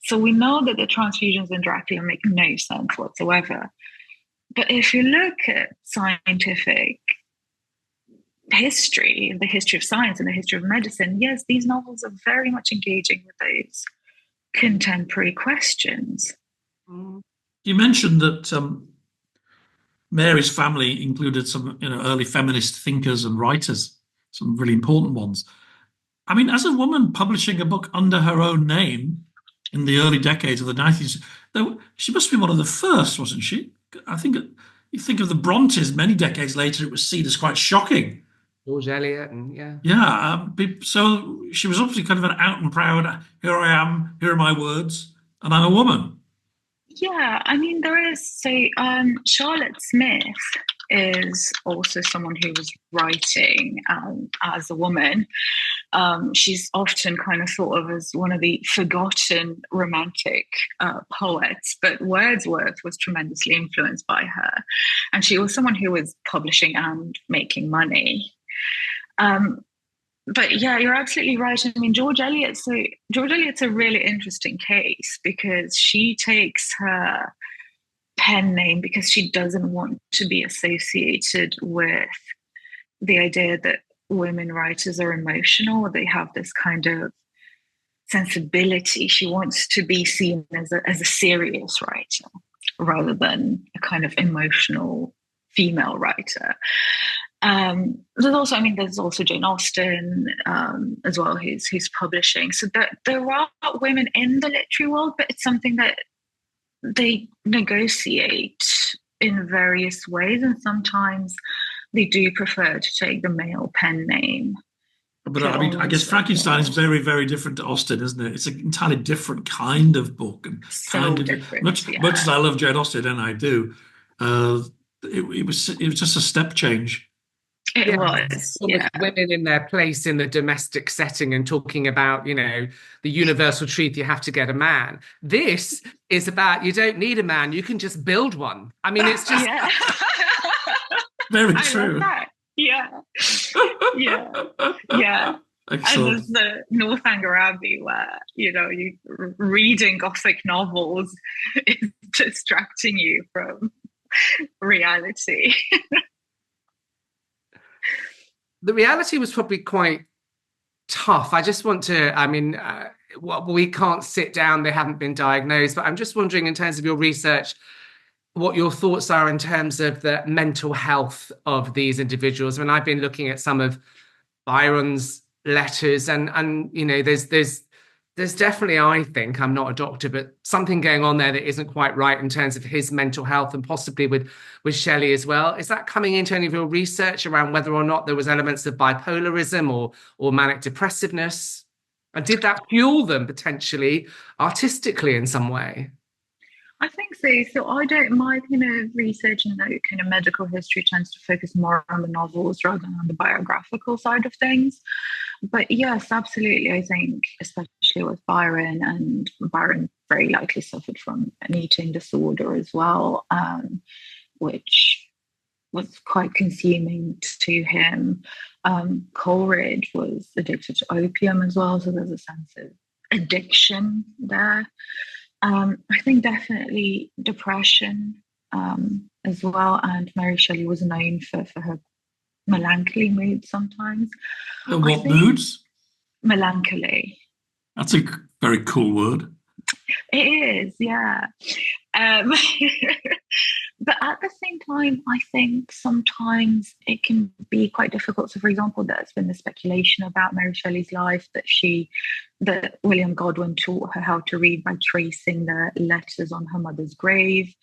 So we know that the transfusions in Dracula make no sense whatsoever. But if you look at scientific history, the history of science and the history of medicine, yes, these novels are very much engaging with those contemporary questions. You mentioned that Mary's family included some early feminist thinkers and writers, some really important ones. I mean, as a woman publishing a book under her own name in the early decades of the 90s, she must be one of the first, wasn't she? I think you think of the Brontes many decades later, it was seen as quite shocking. George Eliot, and yeah. Yeah, so she was obviously kind of an out and proud, here I am, here are my words, and I'm a woman. Yeah, I mean, there is, Charlotte Smith is also someone who was writing as a woman. She's often kind of thought of as one of the forgotten romantic poets, but Wordsworth was tremendously influenced by her. And she was someone who was publishing and making money. But yeah, you're absolutely right. I mean, George Eliot's a really interesting case because she takes her pen name because she doesn't want to be associated with the idea that women writers are emotional, or they have this kind of sensibility. She wants to be seen as a serious writer rather than a kind of emotional female writer. There's also Jane Austen as well, who's publishing. So there are women in the literary world, but it's something that they negotiate in various ways, and sometimes they do prefer to take the male pen name. But I mean, I guess Frankenstein is very, very different to Austen, isn't it? It's an entirely different kind of book, and so different. Much as I love Jane Austen, and I do, it was just a step change. It was women in their place in the domestic setting and talking about, the universal truth, you have to get a man. This is about, you don't need a man, you can just build one. I mean, it's just very true. Yeah. Excellent. And there's the Northanger Abbey where, you reading Gothic novels is distracting you from reality. The reality was probably quite tough. I just want to, we can't sit down, they haven't been diagnosed, but I'm just wondering, in terms of your research, what your thoughts are in terms of the mental health of these individuals. I mean, I've been looking at some of Byron's letters, and there's definitely, I think, I'm not a doctor, but something going on there that isn't quite right in terms of his mental health, and possibly with Shelley as well. Is that coming into any of your research around whether or not there was elements of bipolarism or manic depressiveness? And did that fuel them potentially artistically in some way? I think so. So my kind of research and the kind of medical history tends to focus more on the novels rather than on the biographical side of things. But yes, absolutely. I think especially with Byron, and Byron very likely suffered from an eating disorder as well, which was quite consuming to him. Coleridge was addicted to opium as well. So there's a sense of addiction there. I think definitely depression as well. And Mary Shelley was known for her melancholy moods sometimes. What moods? Melancholy. That's a very cool word. It is, yeah. But at the same time, I think sometimes it can be quite difficult. So, for example, there's been the speculation about Mary Shelley's life that William Godwin taught her how to read by tracing the letters on her mother's grave,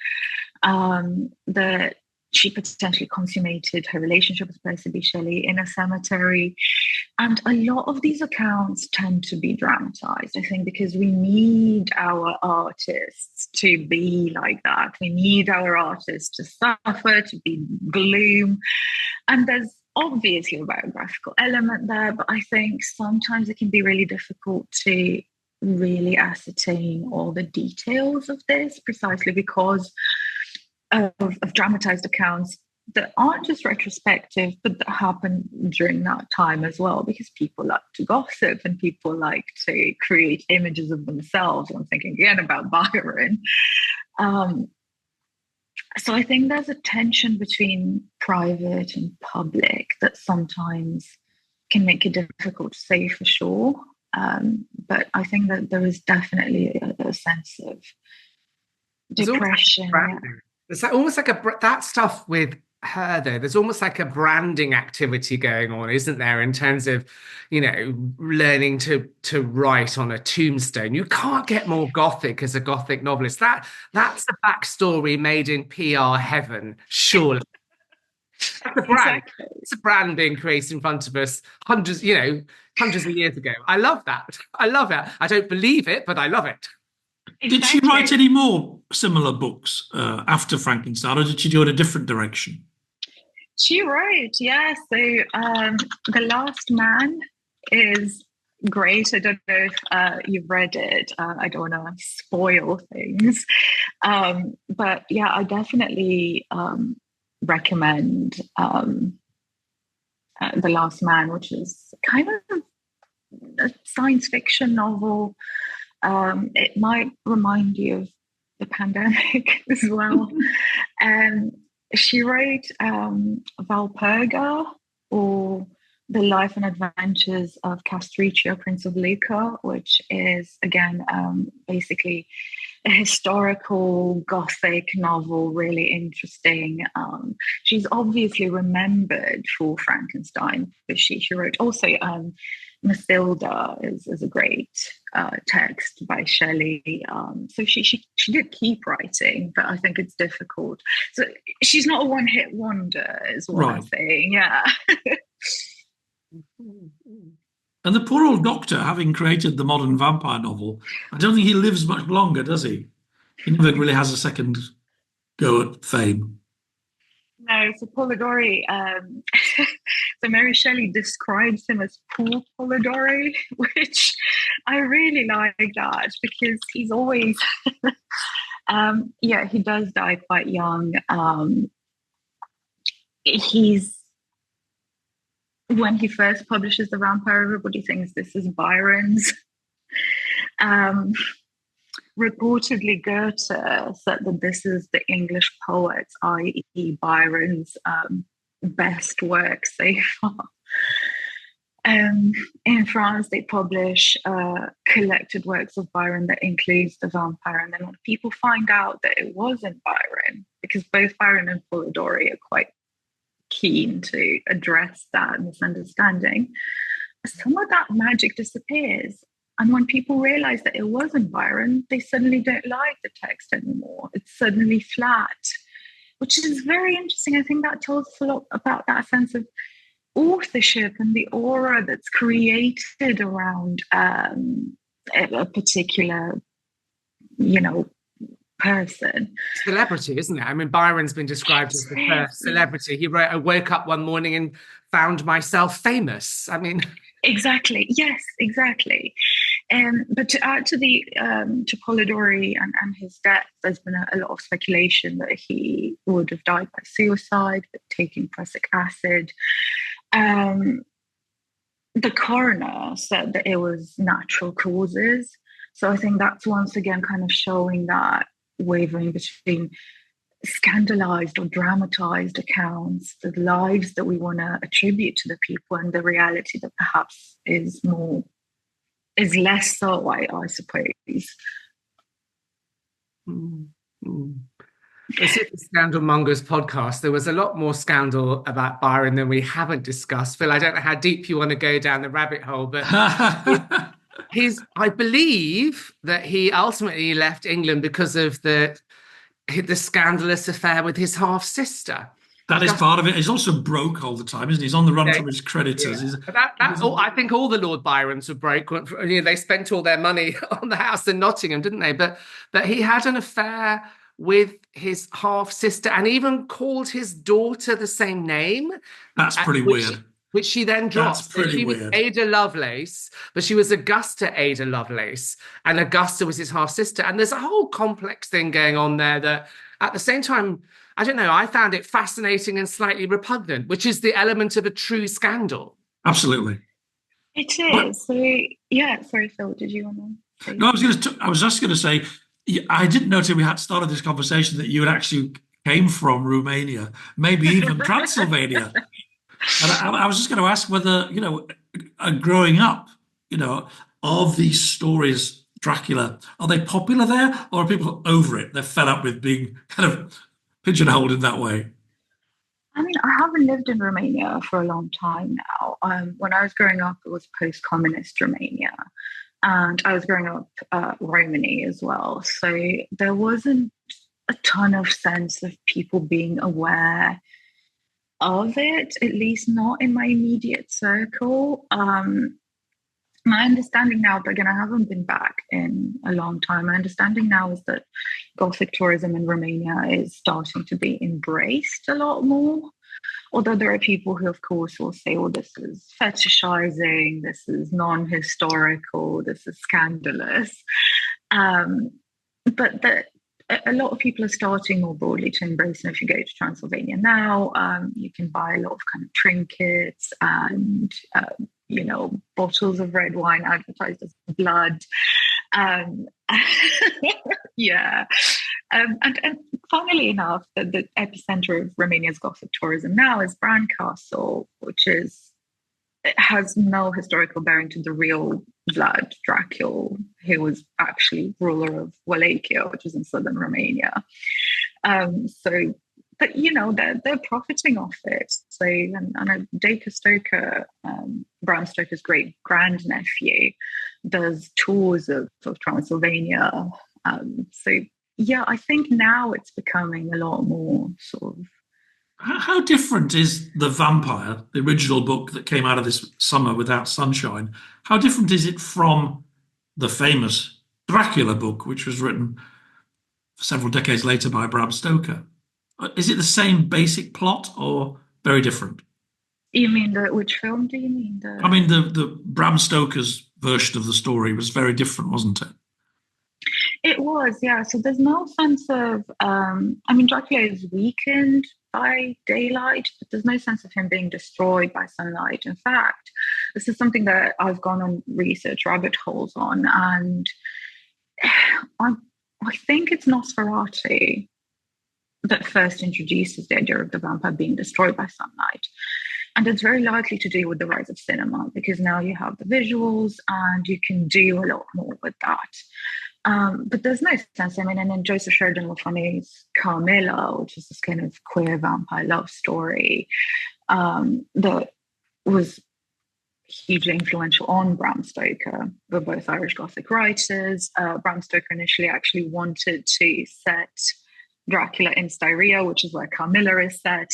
that she potentially consummated her relationship with Percy B. Shelley in a cemetery. And a lot of these accounts tend to be dramatized, I think, because we need our artists to be like that. We need our artists to suffer, to be gloom. And there's obviously a biographical element there, but I think sometimes it can be really difficult to really ascertain all the details of this, precisely because of dramatized accounts that aren't just retrospective, but that happen during that time as well, because people like to gossip and people like to create images of themselves. I'm thinking again about Byron. So I think there's a tension between private and public that sometimes can make it difficult to say for sure. But I think that there is definitely a sense of depression. It's almost like that stuff with her, though. There's almost like a branding activity going on, isn't there, in terms of, learning to write on a tombstone. You can't get more gothic as a gothic novelist. That's a backstory made in PR heaven, surely. That's a brand. Exactly. It's a brand being created in front of us hundreds of years ago. I love that. I love it. I don't believe it, but I love it. Exactly. Did she write any more similar books after Frankenstein, or did she go in a different direction? She wrote, yeah. So The Last Man is great. I don't know if you've read it. I don't want to spoil things. But yeah, I definitely recommend The Last Man, which is kind of a science fiction novel. It might remind you of the pandemic as well. She wrote Valperga, or The Life and Adventures of Castruccio, Prince of Lucca, which is, again, basically a historical Gothic novel, really interesting. She's obviously remembered for Frankenstein, but she wrote also Matilda is a great text by Shelley. So she did keep writing, but I think it's difficult. So she's not a one-hit wonder, is what I'm saying. Yeah. And the poor old doctor, having created the modern vampire novel, I don't think he lives much longer, does he? He never really has a second go at fame. No, so Polidori, so Mary Shelley describes him as poor Polidori, which I really like that, because he's always, he does die quite young. When he first publishes The Vampire, everybody thinks this is Byron's. Reportedly, Goethe said that this is the English poet's, i.e. Byron's, best work so far. In France, they publish collected works of Byron that includes The Vampire. And then when people find out that it wasn't Byron, because both Byron and Polidori are quite keen to address that misunderstanding, some of that magic disappears. And when people realize that it wasn't Byron, they suddenly don't like the text anymore. It's suddenly flat, which is very interesting. I think that tells us a lot about that sense of authorship and the aura that's created around a particular, person. Celebrity, isn't it? I mean, Byron's been described as the first celebrity. He wrote, I woke up one morning and found myself famous. I mean... Exactly. Yes, exactly. But to add to the to Polidori and his death, there's been a lot of speculation that he would have died by suicide, but taking prussic acid. The coroner said that it was natural causes. So I think that's once again kind of showing that wavering between scandalized or dramatized accounts, the lives that we want to attribute to the people, and the reality that perhaps is less so, I suppose. This is the Scandal Mongers podcast. There was a lot more scandal about Byron than we haven't discussed. Phil, I don't know how deep you want to go down the rabbit hole, but I believe that he ultimately left England because of the scandalous affair with his half-sister. That is part of it. He's also broke all the time, isn't he? He's on the run from his creditors. Yeah. I think all the Lord Byrons were broke. They spent all their money on the house in Nottingham, didn't they? But he had an affair with his half-sister and even called his daughter the same name. That's pretty weird. Which she then dropped. That's pretty weird. Was Ada Lovelace, but she was Augusta Ada Lovelace, and Augusta was his half-sister. And there's a whole complex thing going on there that, at the same time, I don't know, I found it fascinating and slightly repugnant, which is the element of a true scandal. Absolutely. It is. Sorry, Phil, did you want to say? No, I was just going to say, I didn't know till we had started this conversation that you had actually came from Romania, maybe even Transylvania. And I was just going to ask whether, growing up, of these stories, Dracula, are they popular there, or are people over it? They're fed up with being kind of pigeonholed in that way. I mean, I haven't lived in Romania for a long time now. When I was growing up, it was post-communist Romania. And I was growing up Romany as well. So there wasn't a ton of sense of people being aware of it, at least not in my immediate circle. My understanding now, but again, I haven't been back in a long time. My understanding now is that Gothic tourism in Romania is starting to be embraced a lot more. Although there are people who, of course, will say, oh, this is fetishizing, this is non-historical, this is scandalous. But a lot of people are starting more broadly to embrace. And if you go to Transylvania now, you can buy a lot of kind of trinkets and bottles of red wine advertised as blood. Yeah. And funnily enough, the epicenter of Romania's Gothic tourism now is Bran Castle, which has no historical bearing to the real Vlad Dracul, who was actually ruler of Wallachia, which is in southern Romania. But they're profiting off it. So, and Dacre Stoker, Bram Stoker's great grandnephew, does tours of Transylvania. I think now it's becoming a lot more sort of. How different is The Vampire, the original book that came out of this summer Without Sunshine? How different is it from the famous Dracula book, which was written several decades later by Bram Stoker? Is it the same basic plot or very different? You mean which film do you mean? I mean, the Bram Stoker's version of the story was very different, wasn't it? It was, yeah. So there's no sense of, Dracula is weakened by daylight, but there's no sense of him being destroyed by sunlight. In fact, this is something that I've gone on research rabbit holes on, and I think it's Nosferatu that first introduces the idea of the vampire being destroyed by sunlight. And it's very likely to do with the rise of cinema, because now you have the visuals and you can do a lot more with that. But there's no sense. I mean, and then Joseph Sheridan Le Fanu's Carmilla, which is this kind of queer vampire love story that was hugely influential on Bram Stoker. We're both Irish Gothic writers. Bram Stoker initially actually wanted to set Dracula in Styria, which is where Carmilla is set.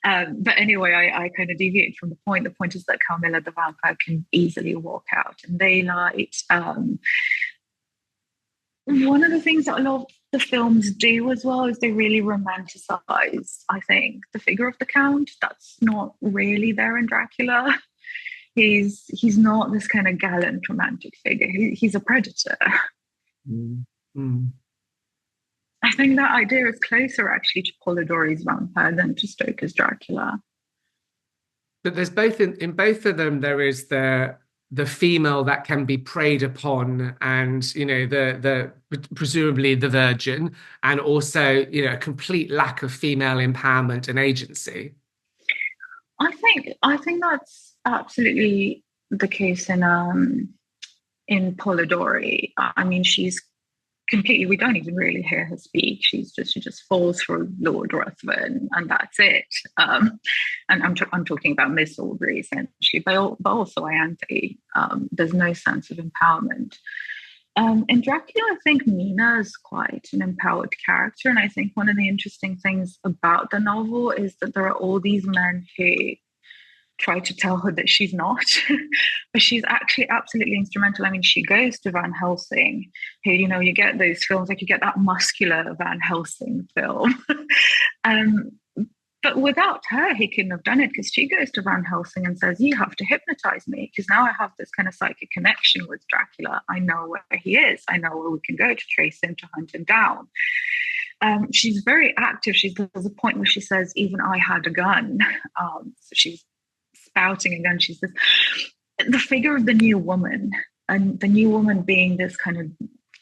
But anyway, I kind of deviate from the point. The point is that Carmilla the vampire can easily walk out in daylight. One of the things that a lot of the films do as well is they really romanticize, I think, the figure of the Count. That's not really there in Dracula. He's not this kind of gallant romantic figure. He's a predator. Mm-hmm. I think that idea is closer actually to Polidori's vampire than to Stoker's Dracula. But there's both in both of them. There is the female that can be preyed upon, and the presumably the virgin, and also a complete lack of female empowerment and agency. I think that's absolutely the case in Polidori. I mean, she's completely, we don't even really hear her speak. She just falls for Lord Ruthven, and that's it. And I'm talking about Miss Aubrey essentially, but also Ianthe. There's no sense of empowerment. In Dracula, I think Mina is quite an empowered character, and I think one of the interesting things about the novel is that there are all these men who try to tell her that she's not, but she's actually absolutely instrumental. I mean, she goes to Van Helsing, who, you get those films, like you get that muscular Van Helsing film. But without her, he couldn't have done it, because she goes to Van Helsing and says, you have to hypnotize me, because now I have this kind of psychic connection with Dracula. I know where he is. I know where we can go to trace him, to hunt him down. She's very active. There's a point where she says, even I had a gun. So she's spouting a gun. She's the figure of the new woman, and the new woman being this kind of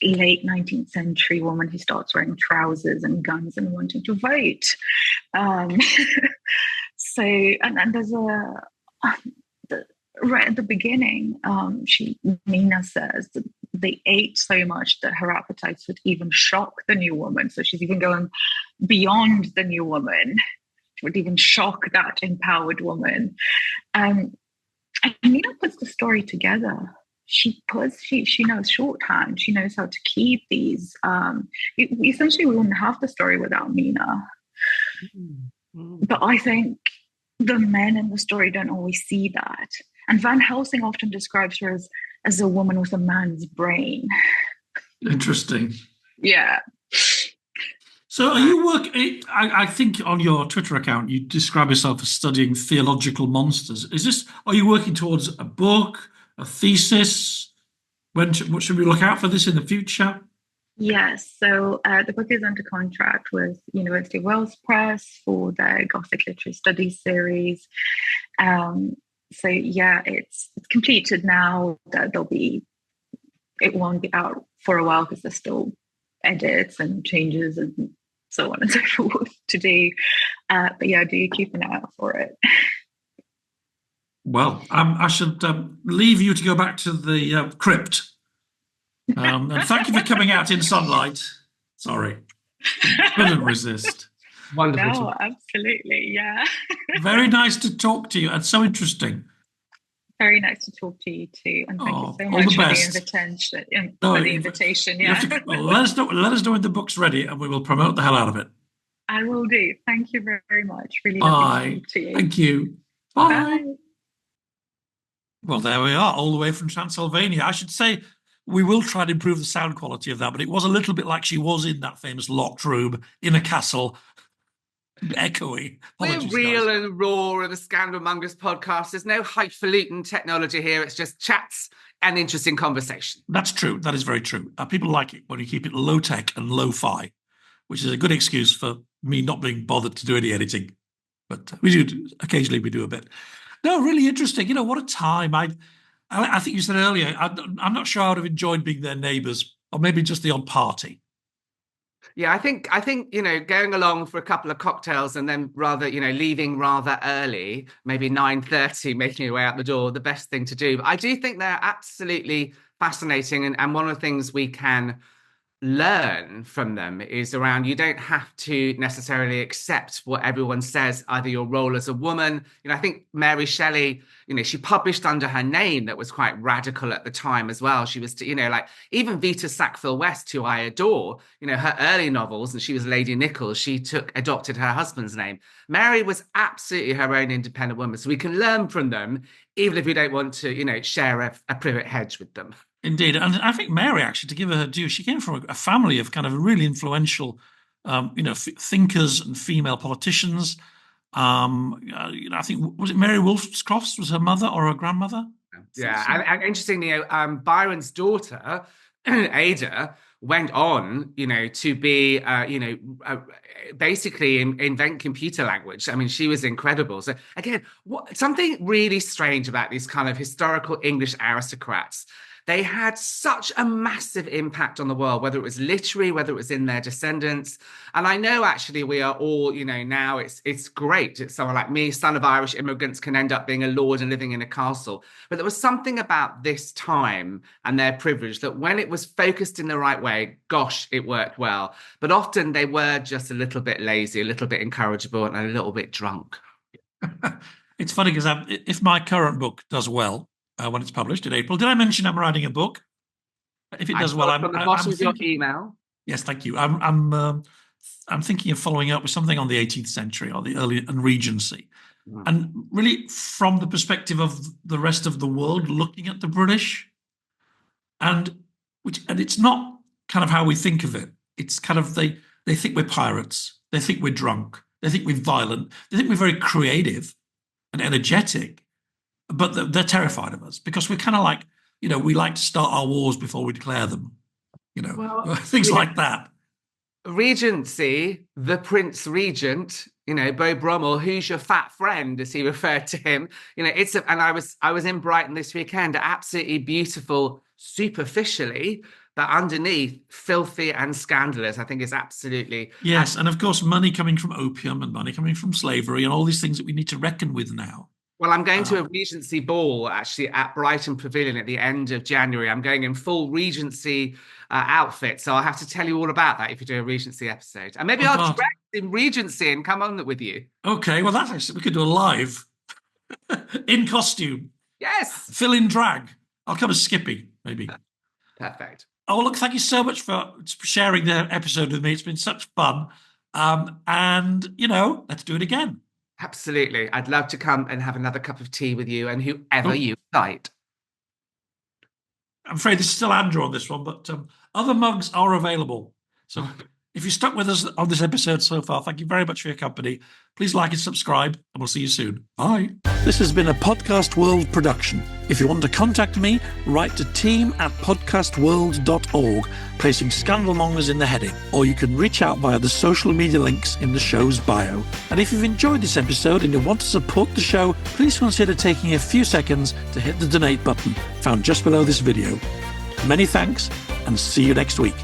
late 19th century woman who starts wearing trousers and guns and wanting to vote. So there's right at the beginning, Mina says that they ate so much that her appetites would even shock the new woman. So she's even going beyond the new woman. Would even shock that empowered woman. And Mina puts the story together. She knows shorthand. She knows how to keep these. Essentially, we wouldn't have the story without Mina. Mm-hmm. But I think the men in the story don't always see that. And Van Helsing often describes her as a woman with a man's brain. Interesting. Yeah. So are you I think on your Twitter account, you describe yourself as studying theological monsters. Are you working towards a book, a thesis? What should we look out for this in the future? Yes, so the book is under contract with University of Wales Press for their Gothic Literary Studies series. So yeah, it's completed now. It won't be out for a while because there's still edits and changes and so on and so forth to do. But yeah, do keep an eye out for it. Well, I should leave you to go back to the crypt. And thank you for coming out in sunlight. Sorry, couldn't resist. Wonderful. No, absolutely, yeah. Very nice to talk to you, and so interesting. Very nice to talk to you too, and thank you so all much the for the best. invitation. No, For the invitation, You yeah. have to- well, let us know when the book's ready, and we will promote the hell out of it. I will do. Thank you very, very much. Really Bye. lovely to talk to you. Thank you. Bye. Bye. Well, there we are, all the way from Transylvania. I should say we will try to improve the sound quality of that, but it was a little bit like she was in that famous locked room in a castle, echoey. We're Apologies, real guys. and raw in the Scandalmongers podcast. There's no highfalutin technology here. It's just chats and interesting conversation. That's true. That is very true. People like it when you keep it low tech and lo-fi, which is a good excuse for me not being bothered to do any editing. But we do occasionally. We do a bit. No, really interesting. What a time. I think you said earlier. I'm not sure I would have enjoyed being their neighbours, or maybe just the odd party. Yeah, I think going along for a couple of cocktails and then leaving rather early, maybe 9:30, making your way out the door, the best thing to do. But I do think they're absolutely fascinating, and one of the things we can learn from them is around, you don't have to necessarily accept what everyone says, either your role as a woman. I think Mary Shelley, she published under her name that was quite radical at the time as well. She was, like even Vita Sackville-West, who I adore, her early novels, and she was Lady Nichols, she adopted her husband's name. Mary was absolutely her own independent woman. So we can learn from them, even if we don't want to, share a privet hedge with them. Indeed. And I think Mary, actually, to give her due, she came from a family of kind of really influential, thinkers and female politicians. I think, was it Mary Wollstonecraft was her mother or her grandmother? Yeah, and interestingly, Byron's daughter, Ada, went on, to be, basically invent computer language. I mean, she was incredible. So again, something really strange about these kind of historical English aristocrats. They had such a massive impact on the world, whether it was literary, whether it was in their descendants. And I know actually we are all, now it's great. It's someone like me, son of Irish immigrants, can end up being a lord and living in a castle. But there was something about this time and their privilege that when it was focused in the right way, gosh, it worked well. But often they were just a little bit lazy, a little bit incorrigible, and a little bit drunk. It's funny because if my current book does well, when it's published in April. Did I mention I'm writing a book? If it does well, I'm the bottom of your email. Yes, thank you. I'm thinking of following up with something on the 18th century or the early and Regency, and really from the perspective of the rest of the world, looking at the British, and it's not kind of how we think of it. It's kind of they think we're pirates, they think we're drunk, they think we're violent, they think we're very creative and energetic. But they're terrified of us because we're kind of like, we like to start our wars before we declare them, things like that. Regency, the Prince Regent, Beau Brummell, who's your fat friend, as he referred to him. And I was in Brighton this weekend, absolutely beautiful, superficially, but underneath, filthy and scandalous. I think it's absolutely... Yes, and of course, money coming from opium and money coming from slavery and all these things that we need to reckon with now. Well, I'm going to a Regency ball, actually, at Brighton Pavilion at the end of January. I'm going in full Regency outfit, so I'll have to tell you all about that if you do a Regency episode. And maybe I'll dress in Regency and come on with you. Okay, well, that's actually, we could do a live in costume. Yes. Fill in drag. I'll come as Skippy, maybe. Perfect. Oh, look, thank you so much for sharing the episode with me. It's been such fun. And, let's do it again. Absolutely. I'd love to come and have another cup of tea with you and whoever you invite. I'm afraid this is still Andrew on this one, but other mugs are available. So if you stuck with us on this episode so far, thank you very much for your company. Please like and subscribe, and we'll see you soon. Bye. This has been a Podcast World production. If you want to contact me, write to team@podcastworld.org, placing Scandalmongers in the heading, or you can reach out via the social media links in the show's bio. And if you've enjoyed this episode and you want to support the show, please consider taking a few seconds to hit the donate button found just below this video. Many thanks, and see you next week.